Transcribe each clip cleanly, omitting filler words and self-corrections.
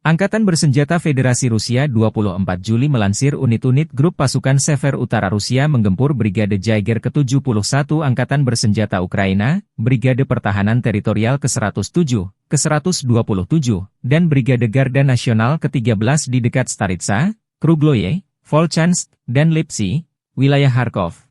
Angkatan Bersenjata Federasi Rusia 24 Juli melansir unit-unit grup pasukan Sever Utara Rusia menggempur Brigade Jaeger ke-71 Angkatan Bersenjata Ukraina, Brigade Pertahanan Teritorial ke-107, ke-127, dan Brigade Garda Nasional ke-13 di dekat Staritsa, Krugloye, Volchansk, dan Lipsy, wilayah Kharkov.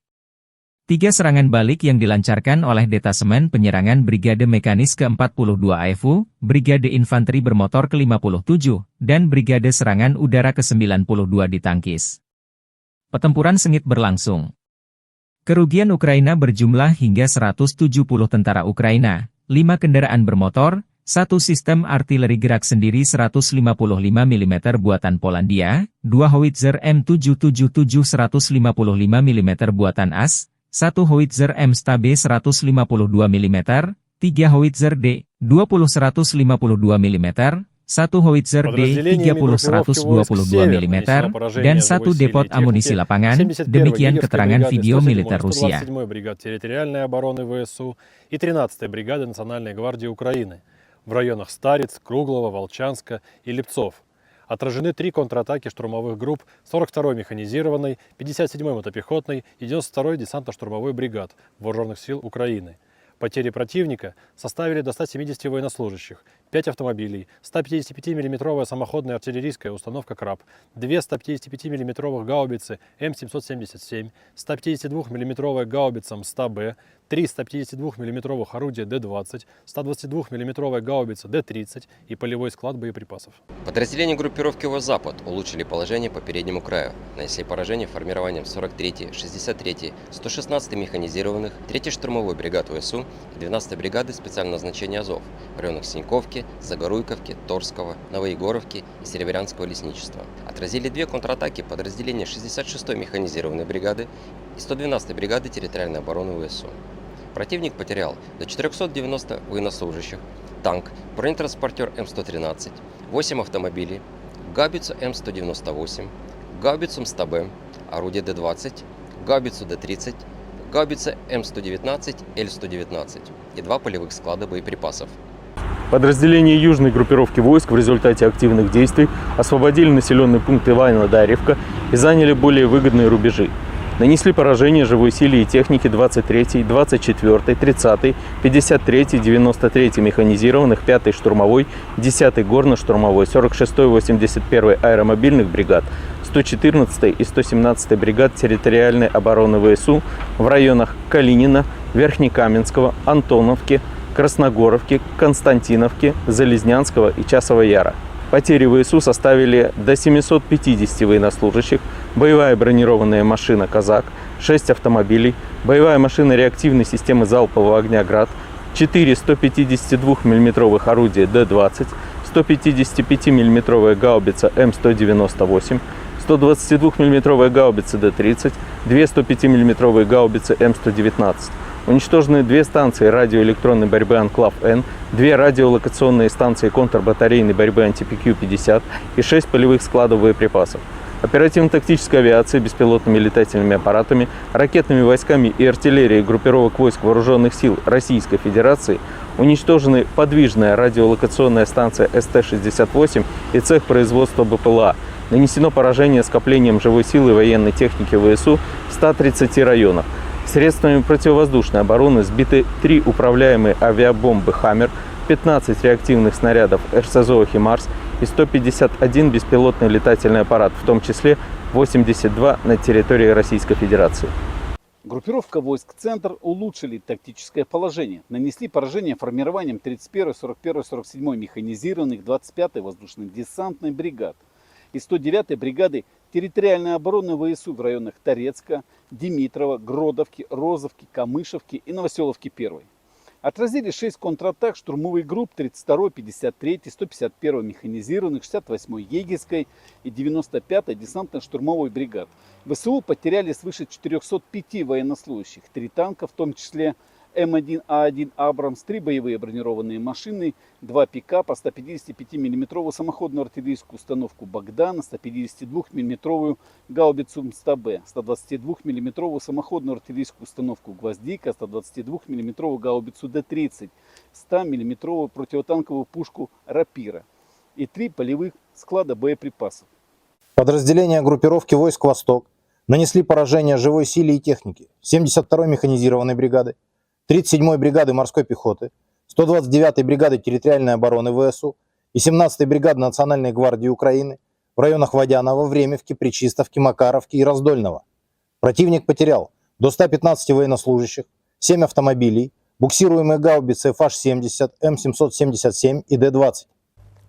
3 serangan balik yang dilancarkan oleh Detasemen Penyerangan Brigade Mekanis ke-42 AFU, Brigade Infanteri Bermotor ke-57, dan Brigade Serangan Udara ke-92 ditangkis. Pertempuran sengit berlangsung. Kerugian Ukraina berjumlah hingga 170 tentara Ukraina, 5 kendaraan bermotor, 1 sistem artileri gerak sendiri 155 mm buatan Polandia, 2 howitzer M777 155 mm buatan AS, 1 howitzer M-Stabe 152 mm, 3 howitzer D-20 152 mm, 1 howitzer D-30 122 mm, dan 1 depot amunisi lapangan, demikian keterangan video militer Rusia. 127-й бригады территориальной обороны ВСУ и 13-й бригады Национальной гвардии Украины в районах Стариц, Круглого, Волчанска и Липцов. Отражены 3 контратаки штурмовых групп 42-й механизированной, 57-й мотопехотной и 92-й десантно-штурмовой бригад Вооруженных сил Украины. Потери противника составили до 170 военнослужащих, 5 автомобилей, 155-мм самоходная артиллерийская установка «Краб», 2 155-мм гаубицы М777, 152-мм гаубица МСТА-Б, 3 152-мм орудия Д-20, 122-мм гаубица Д-30 и полевой склад боеприпасов. Подразделения группировки ВОС-Запад улучшили положение по переднему краю, нанесли поражение формированием 43-й, 63-й, 116-й механизированных, 3-й штурмовой бригад ВСУ и 12-й бригады специального назначения Азов в районах Синьковки, Загоруйковки, Торского, Новоегоровки и Серебрянского лесничества. Отразили 2 контратаки подразделения 66-й механизированной бригады и 112-й бригады территориальной обороны ВСУ. Противник потерял до 490 военнослужащих, танк, бронетранспортер М113, 8 автомобилей, гаубицу М198, гаубицу МСТА-Б, орудие Д-20, гаубицу Д-30, гаубица М119, Л-119 и 2 полевых склада боеприпасов. Подразделения южной группировки войск в результате активных действий освободили населенный пункт Иваново-Дарьевка и заняли более выгодные рубежи. Нанесли поражение живой силе и технике 23-й, 24-й, 30-й, 53-й, 93-й механизированных, 5-й штурмовой, 10-й горно-штурмовой, 46-й, 81-й аэромобильных бригад, 114-й и 117-й бригад территориальной обороны ВСУ в районах Калинина, Верхнекаменского, Антоновки, Красногоровки, Константиновки, Залезнянского и Часова Яра. Потери ВСУ составили до 750 военнослужащих, боевая бронированная машина «Казак», 6 автомобилей, боевая машина реактивной системы залпового огня «Град», 4 152 мм орудия Д-20, 155 мм гаубица М198, 122 мм гаубица Д-30, 2 105 мм гаубицы М119. Уничтожены 2 станции радиоэлектронной борьбы «Анклав-Н», 2 радиолокационные станции контрбатарейной борьбы «Антипикью-50» и 6 полевых складов боеприпасов. Оперативно-тактической авиацией, беспилотными летательными аппаратами, ракетными войсками и артиллерией группировок войск Вооруженных сил Российской Федерации уничтожены подвижная радиолокационная станция СТ-68 и цех производства БПЛА. Нанесено поражение скоплением живой силы и военной техники ВСУ в 130 районах. Средствами противовоздушной обороны сбиты 3 управляемые авиабомбы «Хаммер», 15 реактивных снарядов РСЗО «Химарс» и 151 беспилотный летательный аппарат, в том числе 82 на территории Российской Федерации. Группировка войск «Центр» улучшили тактическое положение. Нанесли поражение формированием 31-й, 41-й, 47-й механизированных, 25-й воздушно-десантной бригад и 109-й бригады территориальной обороны ВСУ в районах Торецка, Димитрова, Гродовки, Розовки, Камышевки и Новоселовки-1. Отразили 6 контратак штурмовых групп 32-й, 53-й, 151-й механизированных, 68-й егерской и 95-й десантно-штурмовой бригад. ВСУ потеряли свыше 405 военнослужащих, 3 танка, в том числе М1А1 «Абрамс», 3 боевые бронированные машины, 2 пикапа, 155 мм самоходную артиллерийскую установку «Богдан», 152 мм гаубицу МСТА-Б, 122 мм самоходную артиллерийскую установку «Гвоздика», 122 мм гаубицу Д-30, 100 мм противотанковую пушку «Рапира» и 3 полевых склада боеприпасов. Подразделения группировки войск «Восток» нанесли поражение живой силе и технике 72-й механизированной бригады, 37-й бригады морской пехоты, 129-й бригады территориальной обороны ВСУ и 17-й бригады Национальной гвардии Украины в районах Водянова, Времевки, Пречистовки, Макаровки и Раздольного. Противник потерял до 115 военнослужащих, 7 автомобилей, буксируемые гаубицы FH-70, М777 и Д-20.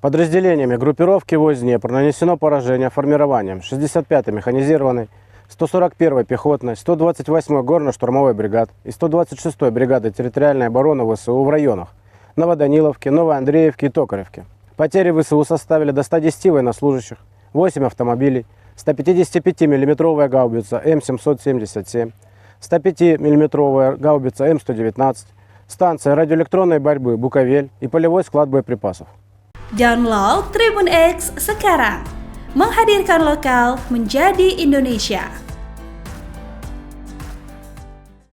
Подразделениями группировки войск Днепр нанесено поражение формированием 65-й механизированной, 141-й пехотной, 128-й горно-штурмовой бригад и 126-й бригады территориальной обороны ВСУ в районах Новоданиловки, Новоандреевки и Токаревки. Потери ВСУ составили до 110 военнослужащих, 8 автомобилей, 155 мм гаубица М777, 105 мм гаубица М119, станция радиоэлектронной борьбы Буковель и полевой склад боеприпасов. Download Tribun X sekarang, menghadirkan lokal menjadi Indonesia.